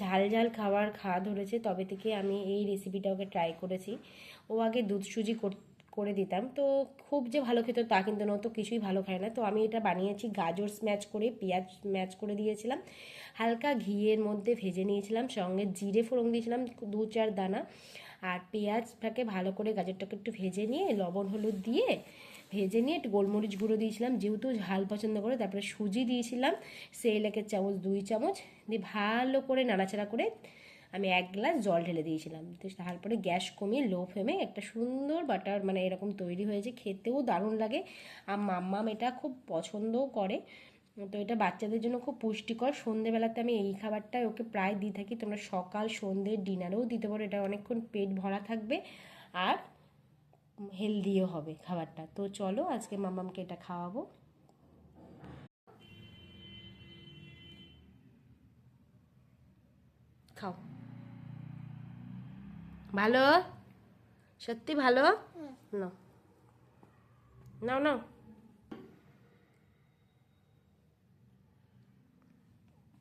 ঝাল ঝাল খাবার খাওয়া ধরেছে, তবে থেকে আমি এই রেসিপিটা ওকে ট্রাই করেছি। ও আগে দুধ সুজি করে দিতাম, তো খুব যে ভালো খেত তা কিন্তু না, ও তো কিছুই ভালো খায় না। তো আমি এটা বানিয়েছি, গাজর স্ম্যাচ করে পেঁয়াজ স্ম্যাচ করে দিয়েছিলাম, হালকা ঘিয়ের মধ্যে ভেজে নিয়েছিলাম, সঙ্গে জিরে ফোড়ন দিয়েছিলাম 2-4 দানা, আর পেঁয়াজটাকে ভালো করে গাজরটাকে একটু ভেজে নিয়ে লবণ হলুদ দিয়ে ভেজে নিয়ে একটু গোলমরিচ গুঁড়ো দিয়েছিলাম, যেহেতু ঝাল পছন্দ করে। তারপরে সুজি দিয়েছিলাম সেই এলাকের চামচ 2 চামচ দিয়ে ভালো করে নাড়াচাড়া করে আমি 1 গ্লাস জল ঢেলে দিয়েছিলাম। তো তারপরে গ্যাস কমিয়ে লো ফ্লেমে একটা সুন্দর বাটার মানে এরকম তৈরি হয়েছে, খেতেও দারুণ লাগে। আর মাম্মাম এটা খুব পছন্দও করে। তো এটা বাচ্চাদের জন্য খুব পুষ্টিকর। সন্ধেবেলাতে আমি এই খাবারটাই ওকে প্রায় দিয়ে থাকি, তোমরা সকাল সন্ধে ডিনারেও দিতে পারো, এটা অনেকক্ষণ পেট ভরা থাকবে আর হেলদিও হবে খাবারটা। তো চলো আজকে মাম্মামকে এটা খাওয়াবো। খাও, ভালো, সত্যি ভালো। নাও নাও নাও।